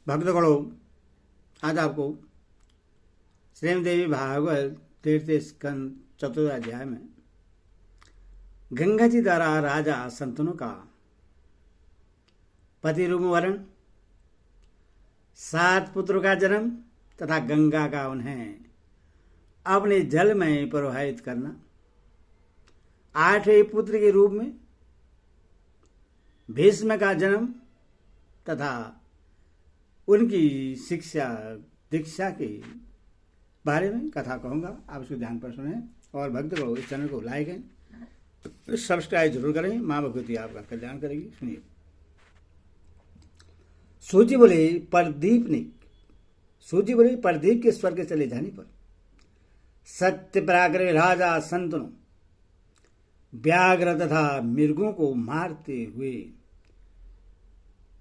भक्तगणों, आज आपको श्रीमद् देवी भागवत तीर्थ स्कंद चतुर्थ अध्याय में गंगा जी द्वारा राजा संतनु का पति रूप वर्ण, 7 पुत्रों का जन्म तथा गंगा का उन्हें अपने जल में प्रवाहित करना, 8वें पुत्र के रूप में भीष्म का जन्म तथा उनकी शिक्षा दीक्षा के बारे में कथा कहूँगा। आप इसको ध्यान पर सुने और भक्त को इस चैनल को लाइक है सब्सक्राइब जरूर करें। माँ भगवती आपका कल्याण करेगी। सुनिए। सूची बोले प्रदीप के स्वर्ग के चले जाने पर सत्य पराक्रमी राजा संतनु व्याघ्र तथा मृगों को मारते हुए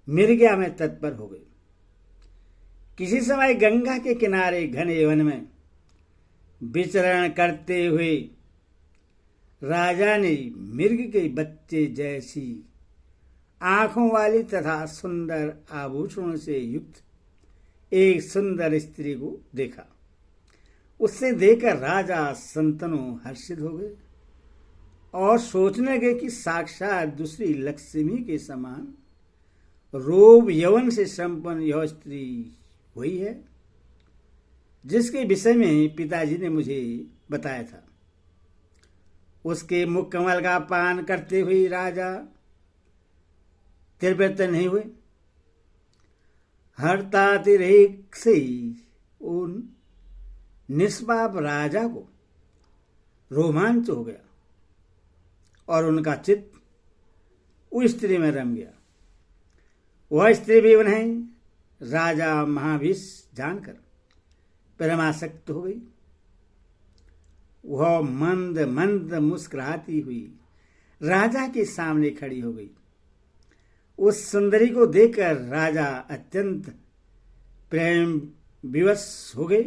मृग्या में तत्पर हो गए। किसी समय गंगा के किनारे घने वन में विचरण करते हुए राजा ने मृग के बच्चे जैसी आंखों वाली तथा सुंदर आभूषणों से युक्त एक सुंदर स्त्री को देखा। उससे देखकर राजा संतनु हर्षित हो गए और सोचने लगे कि साक्षात दूसरी लक्ष्मी के समान रूप यौवन से संपन्न यह स्त्री वही है जिसके विषय में पिताजी ने मुझे बताया था। उसके मुख कमल का पान करते हुए राजा त्रिवृत्त नहीं हुए। हर्षातिरेक से उन निष्पाप राजा को रोमांच हो गया और उनका चित्त उस स्त्री में रम गया। वह स्त्री भी उन्हें राजा महाभीष जानकर परमासक्त हो गई। वह मंद मंद मुस्कुराती हुई राजा के सामने खड़ी हो गई। उस सुंदरी को देखकर राजा अत्यंत प्रेम विवश हो गए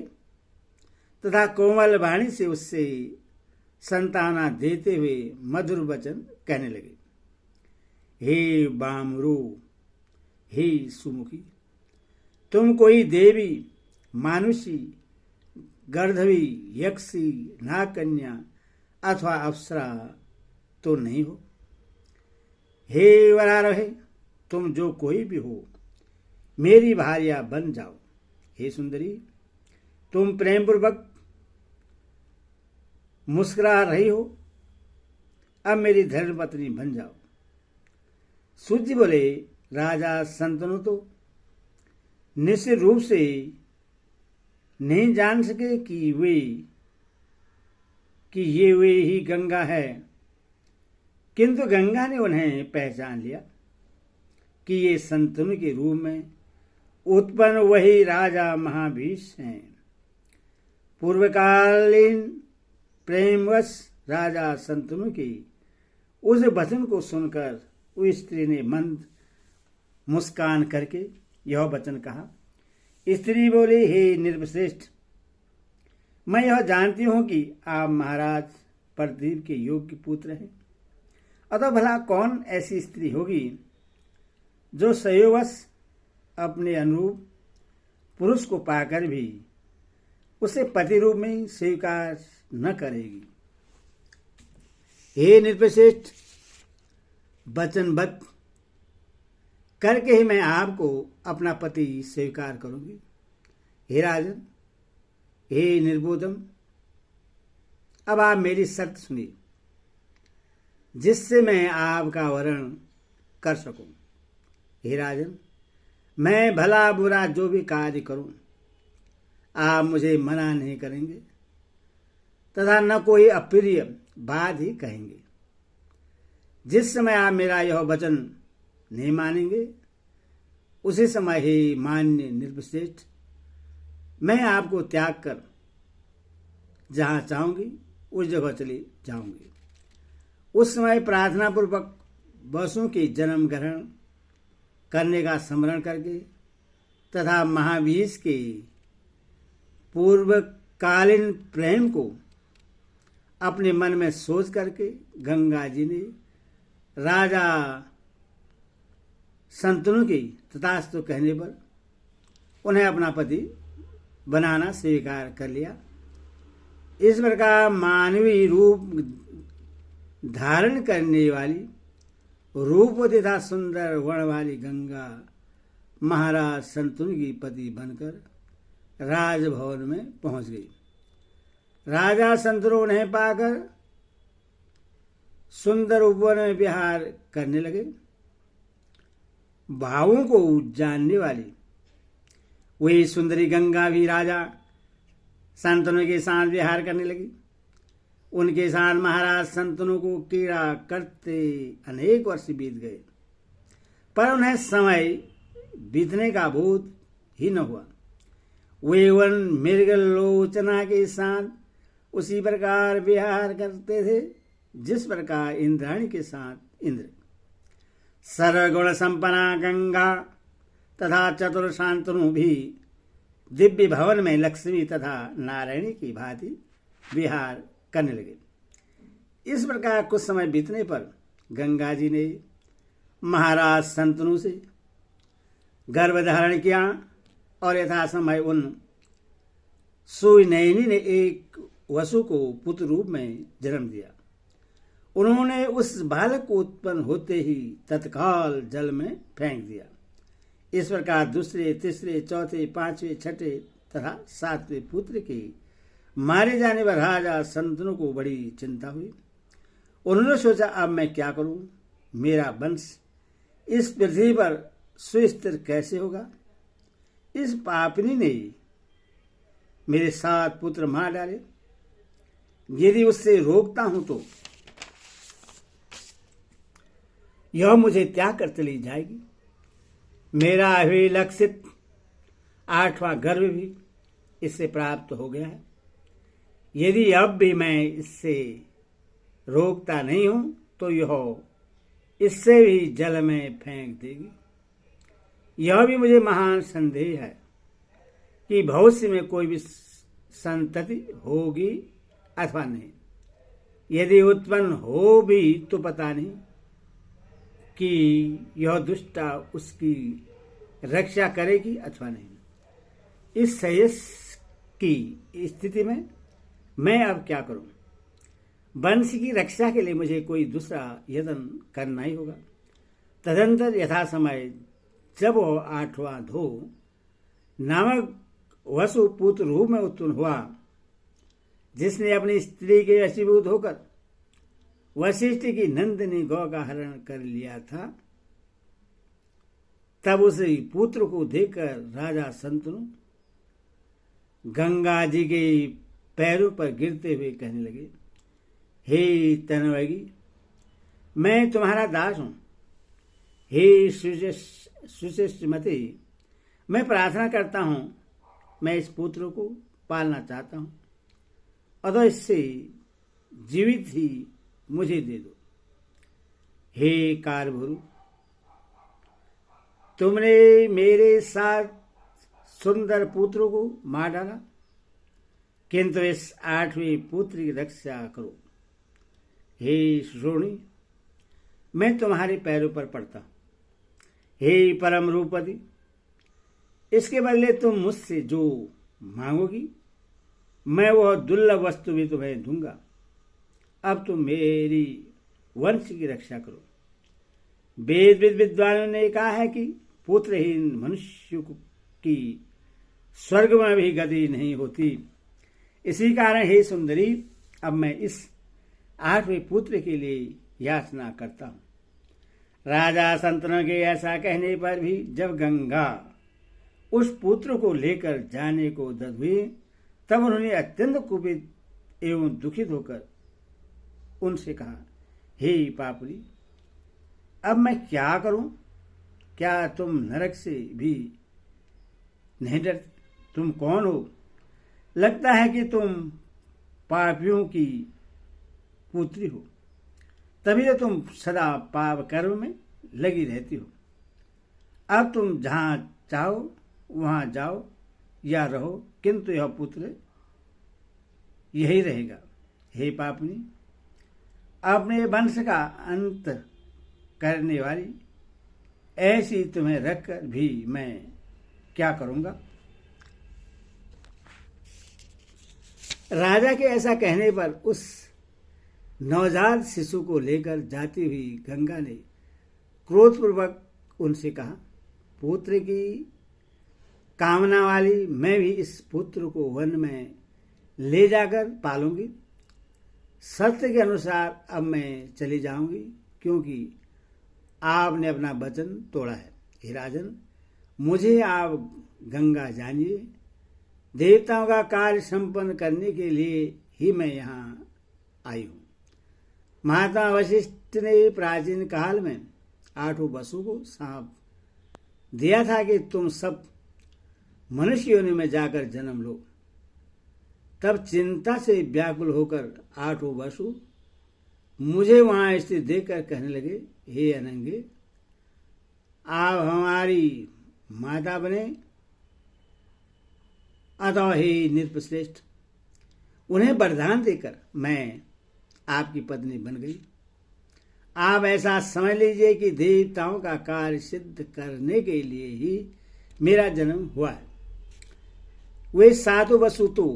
तथा कोमल वाणी से उससे संताना देते हुए मधुर वचन कहने लगे। हे बामरू, हे सुमुखी, तुम कोई देवी, मानुषी, गर्धवी, यक्षी, नागकन्या अथवा अप्सरा तो नहीं हो। हे वरारोहे, तुम जो कोई भी हो मेरी भार्या बन जाओ। हे सुंदरी, तुम प्रेम पूर्वक मुस्कुरा रही हो, अब मेरी धर्मपत्नी बन जाओ। सूत जी बोले, राजा संतनु तो निश्चित रूप से नहीं जान सके कि ये वे ही गंगा है, किंतु गंगा ने उन्हें पहचान लिया कि ये संतनु के रूप में उत्पन्न वही राजा महाभीष हैं। पूर्वकालीन प्रेमवश राजा संतनु के उस वचन को सुनकर उस स्त्री ने मंद मुस्कान करके यह वचन कहा। स्त्री बोली, हे निर्वश्रेष्ठ, मैं यह जानती हूं कि आप महाराज प्रदीप के योग्य पुत्र हैं। अतः भला कौन ऐसी स्त्री होगी जो संयोगवश अपने अनुरूप पुरुष को पाकर भी उसे पति रूप में स्वीकार न करेगी। हे निर्वश्रेष्ठ, वचनबद्ध करके ही मैं आपको अपना पति स्वीकार करूंगी। हे राजन, हे निर्बोधम, अब आप मेरी शर्त सुनिए जिससे मैं आपका वरण कर सकूं। हे राजन, मैं भला बुरा जो भी कार्य करूं आप मुझे मना नहीं करेंगे तथा न कोई अप्रिय बात ही कहेंगे। जिस समय आप मेरा यह वचन नहीं मानेंगे उसी समय ही मान्य निर्वश्रेष्ठ मैं आपको त्याग कर जहां चाहूंगी उस जगह चली जाऊंगी। उस समय प्रार्थना पूर्वक वसुओं के जन्म ग्रहण करने का स्मरण करके तथा महाभीष के पूर्वकालीन प्रेम को अपने मन में सोच करके गंगा जी ने राजा संतनु की तथास्तु कहने पर उन्हें अपना पति बनाना स्वीकार कर लिया। इस प्रकार मानवीय रूप धारण करने वाली रूपवती तथा सुंदर वर्ण वाली गंगा महाराज शंतनु की पति बनकर राजभवन में पहुंच गई। राजा शंतनु उन्हें पाकर सुंदर उपवन में विहार करने लगे। भावों को जानने वाली वही सुंदरी गंगा भी राजा शंतनु के साथ विहार करने लगी। उनके साथ महाराज शंतनु को क्रीड़ा करते अनेक वर्ष बीत गए, पर उन्हें समय बीतने का बोध ही न हुआ। वे वन मृगलोचना के साथ उसी प्रकार विहार करते थे जिस प्रकार इंद्राणी के साथ इंद्र। सर्वगुण संपन्ना गंगा तथा चतुर शांतनु भी दिव्य भवन में लक्ष्मी तथा नारायणी की भांति विहार करने लगे। इस प्रकार कुछ समय बीतने पर गंगा जी ने महाराज शंतनु से गर्भ धारण किया और यथा समय उन सुनयनी ने एक वसु को पुत्र रूप में जन्म दिया। उन्होंने उस बालक को उत्पन्न होते ही तत्काल जल में फेंक दिया। इस प्रकार दूसरे, तीसरे, चौथे, पांचवें, छठे तथा सातवें पुत्र के मारे जाने पर राजा शंतनु को बड़ी चिंता हुई। उन्होंने सोचा, अब मैं क्या करूं? मेरा वंश इस पृथ्वी पर सुस्थिर कैसे होगा? इस पापिनी ने मेरे 7 पुत्र मार डाले। यदि उससे रोकता हूं तो यह मुझे त्याग कर चली जाएगी। मेरा अभिलक्षित 8वां गर्भ भी इससे प्राप्त हो गया है। यदि अब भी मैं इससे रोकता नहीं हूं तो यह इससे भी जल में फेंक देगी। यह भी मुझे महान संदेह है कि भविष्य में कोई भी संतति होगी अथवा नहीं। यदि उत्पन्न हो भी तो पता नहीं कि यह दुष्टा उसकी रक्षा करेगी अथवा नहीं। इस श्रेयस की स्थिति में मैं अब क्या करूं? वंश की रक्षा के लिए मुझे कोई दूसरा यत्न करना ही होगा। तदंतर यथा समय जब वह 8वां धो नामक वसु पुत्र रूप में उत्पन्न हुआ, जिसने अपनी स्त्री के वशीभूत होकर वशिष्ठ की नंदिनी गौ का हरण कर लिया था, तब उस पुत्र को देखकर राजा शंतनु गंगा जी के पैरों पर गिरते हुए कहने लगे, हे तनवगी, मैं तुम्हारा दास हूं। हे सुशिष्टमती, मैं प्रार्थना करता हूं, मैं इस पुत्र को पालना चाहता हूं, अतः इससे जीवित ही मुझे दे दो। हे कारभुरु, तुमने मेरे 7 सुंदर पुत्रों को मार डाला, किंतु इस 8वें पुत्र की रक्षा करो। हे श्रोणी, मैं तुम्हारे पैरों पर पड़ता हूं। हे परम रूपवती, इसके बदले तुम मुझसे जो मांगोगी मैं वह दुर्लभ वस्तु भी तुम्हें दूंगा। अब तुम मेरी वंश की रक्षा करो। वेद विद्वानों ने कहा है कि पुत्रहीन मनुष्य की स्वर्ग में भी गति नहीं होती। इसी कारण हे सुंदरी, अब मैं इस 8वें पुत्र के लिए याचना करता हूं। राजा शंतनु के ऐसा कहने पर भी जब गंगा उस पुत्र को लेकर जाने को उद्यत हुई, तब उन्होंने अत्यंत कुपित एवं दुखित होकर उनसे कहा, हे पापुरी, अब मैं क्या करूं? क्या तुम नरक से भी नहीं डरते? तुम कौन हो? लगता है कि तुम पापियों की पुत्री हो, तभी तो तुम सदा पाप कर्म में लगी रहती हो। अब तुम जहां चाहो वहां जाओ या रहो, किंतु यह पुत्र यही रहेगा। हे पापनी, अपने वंश का अंत करने वाली ऐसी तुम्हें रखकर भी मैं क्या करूंगा? राजा के ऐसा कहने पर उस नवजात शिशु को लेकर जाती हुई गंगा ने क्रोधपूर्वक उनसे कहा, पुत्र की कामना वाली मैं भी इस पुत्र को वन में ले जाकर पालूंगी। शर्त के अनुसार अब मैं चली जाऊंगी, क्योंकि आपने अपना वचन तोड़ा है। हे राजन, मुझे आप गंगा जानिए, देवताओं का कार्य संपन्न करने के लिए ही मैं यहाँ आई हूँ। महात्मा वशिष्ठ ने प्राचीन काल में 8 वसु को सांप दिया था कि तुम सब मनुष्य योनि में जाकर जन्म लो। तब चिंता से व्याकुल होकर 8 वसु मुझे वहां स्थित देखकर कहने लगे, हे अनंगे, आप हमारी माता बने। अतः हे नृपश्रेष्ठ, उन्हें वरदान देकर मैं आपकी पत्नी बन गई। आप ऐसा समझ लीजिए कि देवताओं का कार्य सिद्ध करने के लिए ही मेरा जन्म हुआ है। वे 7 वसु तो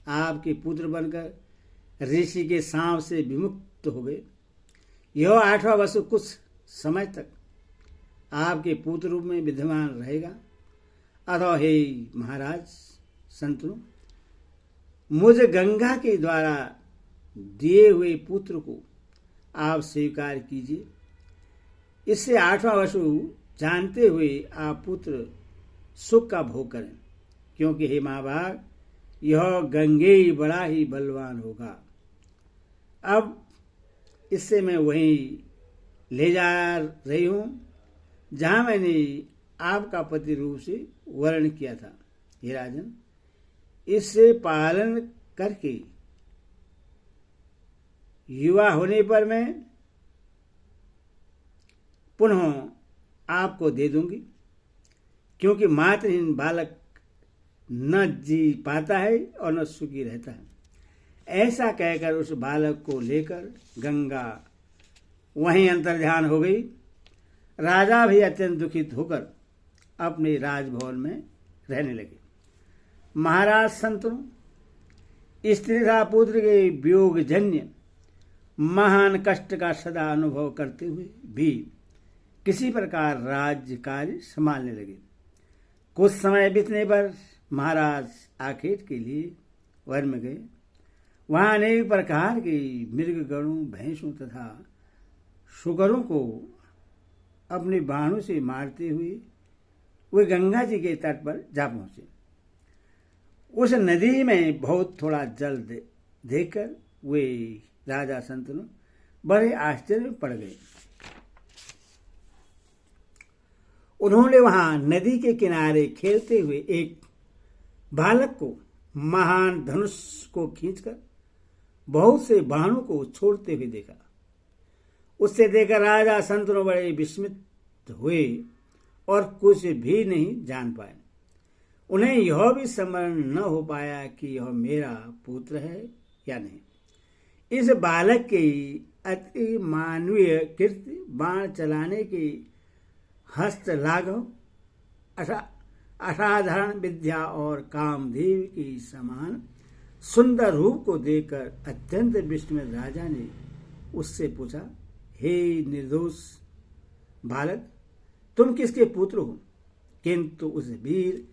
आपके पुत्र बनकर ऋषि के सांप से विमुक्त हो गए। यह 8वां वसु कुछ समय तक आपके पुत्र रूप में विद्यमान रहेगा। अतः हे महाराज संतनु, मुझ गंगा के द्वारा दिए हुए पुत्र को आप स्वीकार कीजिए। इससे 8वां वसु जानते हुए आप पुत्र सुख का भोग करें, क्योंकि हे महाभाग, यह गंगे बड़ा ही बलवान होगा। अब इससे मैं वहीं ले जा रही हूं जहां मैंने आपका पति रूप से वर्ण किया था। हे राजन, इससे पालन करके युवा होने पर मैं पुनः आपको दे दूंगी, क्योंकि मातृहीन बालक न जी पाता है और न सुखी रहता है। ऐसा कहकर उस बालक को लेकर गंगा वहीं अंतर्ध्यान हो गई। राजा भी अत्यंत दुखित होकर अपने राजभवन में रहने लगे। महाराज संतनु, स्त्री तथा पुत्र के वियोग जन्य महान कष्ट का सदा अनुभव करते हुए भी किसी प्रकार राज्य कार्य संभालने लगे। कुछ समय बीतने पर महाराज आखेट के लिए वन में गए। वहां अनेक प्रकार के मृगगणों, भैंसों तथा सुकरों को अपने बाणों से मारते हुए वे गंगा जी के तट पर जा पहुंचे। उस नदी में बहुत थोड़ा जल देखकर वे राजा संतनु बड़े आश्चर्य में पड़ गए। उन्होंने वहां नदी के किनारे खेलते हुए एक बालक को महान धनुष को खींचकर बहुत से बाणों को छोड़ते हुए देखा। उससे देखकर राजा संतनु बड़े विस्मित हुए और कुछ भी नहीं जान पाए। उन्हें यह भी समझ न हो पाया कि यह मेरा पुत्र है या नहीं। इस बालक की अति मानवीय कृत्य, बाण चलाने की हस्त लाघव, असाधारण विद्या और कामदेव की समान सुंदर रूप को देखकर अत्यंत विस्मित राजा ने उससे पूछा, हे निर्दोष बालक, तुम किसके पुत्र हो? किंतु उस वीर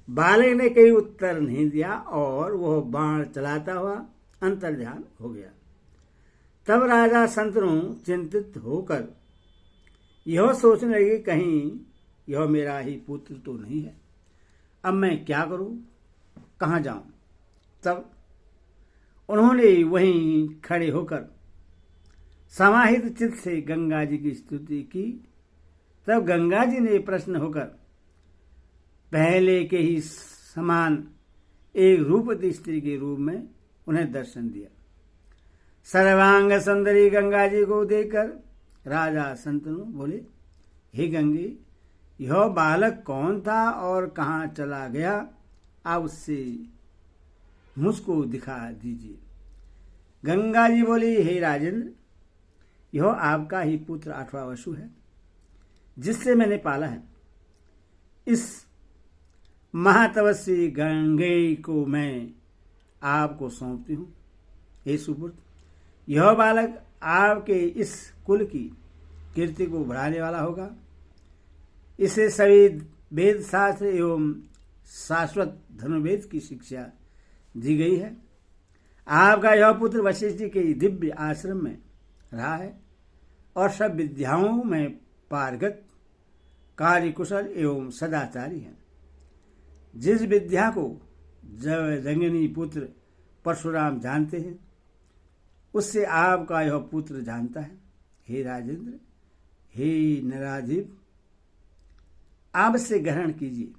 बालक ने कोई उत्तर नहीं दिया और वह बाण चलाता हुआ अंतर्ध्यान हो गया। तब राजा संतनु चिंतित होकर यह सोचने लगे, कहीं यह मेरा ही पुत्र तो नहीं है। अब मैं क्या करूं, कहां जाऊं? तब उन्होंने वहीं खड़े होकर समाहित चित्त से गंगा जी की स्तुति की। तब गंगा जी ने प्रसन्न होकर पहले के ही समान एक रूपवती स्त्री के रूप में उन्हें दर्शन दिया। सर्वांग सुंदरी गंगा जी को देखकर राजा संतनु बोले, हे गंगे, यह बालक कौन था और कहाँ चला गया? आप उससे मुझको दिखा दीजिए। गंगा जी बोली, हे राजेंद्र, यह आपका ही पुत्र 8वां वसु है, जिससे मैंने पाला है। इस महातपस्वी गंगे को मैं आपको सौंपती हूँ। हे सुपुत्र, यह बालक आपके इस कुल की कीर्ति को बढ़ाने वाला होगा। इसे सभी वेद शास्त्र एवं शाश्वत धनुर्वेद की शिक्षा दी गई है। आपका यह पुत्र वशिष्ठ जी के दिव्य आश्रम में रहा है और सब विद्याओं में पारगत, कार्यकुशल एवं सदाचारी है। जिस विद्या को जंगिनी पुत्र परशुराम जानते हैं, उससे आपका यह पुत्र जानता है। हे राजेंद्र, हे नराधिप, आप से ग्रहण कीजिए,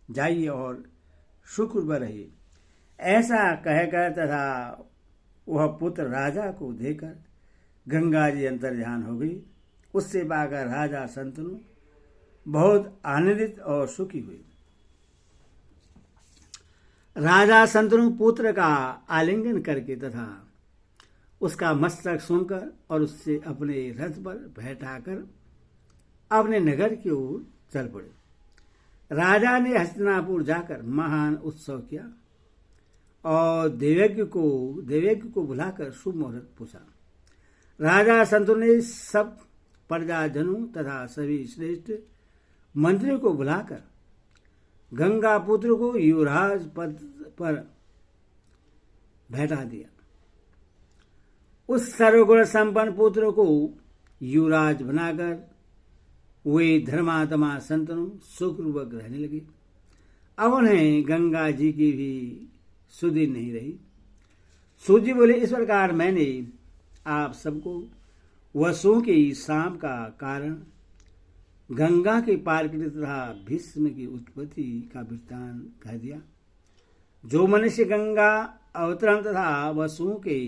जाइए और शुक्र रहिए। ऐसा कहकर तथा वह पुत्र राजा को देकर गंगा जी अंतर्ध्यान हो गई। उससे पाकर राजा शंतनु बहुत आनंदित और सुखी हुए। राजा शंतनु पुत्र का आलिंगन करके तथा उसका मस्तक सुनकर और उससे अपने रथ पर बैठाकर अपने नगर की ओर चल पड़े। राजा ने हस्तिनापुर जाकर महान उत्सव किया और देवज्ञ को बुलाकर शुभ मुहूर्त पूछा। राजा शंतनु ने सब प्रजाजनों तथा सभी श्रेष्ठ मंत्रियों को बुलाकर गंगा पुत्र को युवराज पद पर बैठा दिया। उस सर्वगुण संपन्न पुत्र को युवराज बनाकर वे धर्मात्मा शंतनु सुखपूर्वक रहने लगे। अब उन्हें गंगा जी की भी सुधि नहीं रही। सूत जी बोले, इस प्रकार मैंने आप सबको वसुओं की शाम का कारण, गंगा के पारकृत तथा भीष्म की उत्पत्ति का वृत्तांत कह दिया। जो मनुष्य गंगा अवतरण तथा वसुओं के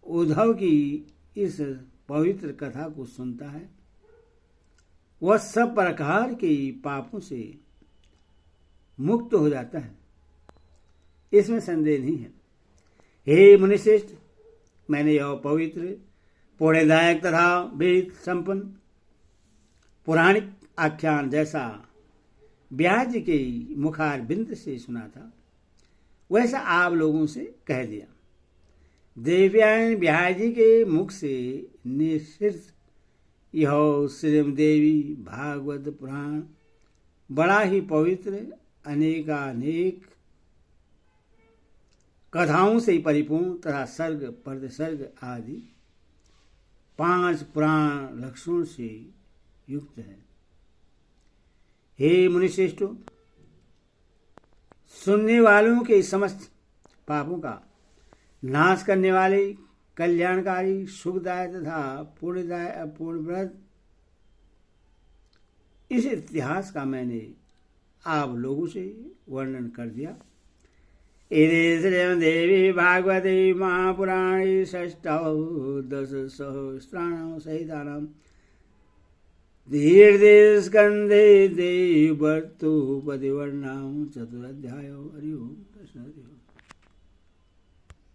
उद्धव की इस पवित्र कथा को सुनता है, वह सब प्रकार के पापों से मुक्त हो जाता है, इसमें संदेह नहीं है। हे मुनिश्रेष्ठ, मैंने यह पवित्र पुण्यदायक तथा वेद संपन्न पुराणिक आख्यान जैसा व्यास जी के मुखारबिंद से सुना था, वैसा आप लोगों से कह दिया। देव्यायन व्यास जी के मुख से निश्चित यह श्रीमदेवी भागवत पुराण बड़ा ही पवित्र, अनेकानेक कथाओं से परिपूर्ण तथा सर्ग प्रतिसर्ग आदि 5 पुराण लक्षणों से युक्त है। हे मुनिश्रेष्ठों, सुनने वालों के समस्त पापों का नाश करने वाले, कल्याणकारी, सुखदायक तथा पूर्णव्रत इस इतिहास का मैंने आप लोगों से वर्णन कर दिया। इति श्रीमद्देवी भागवते महापुराणे षष्ठौ दशसहस्राणां सहितानां दीर्घस्कन्धे देववर्तोपदिवर्णां चतुराध्यायो। हरि ओम।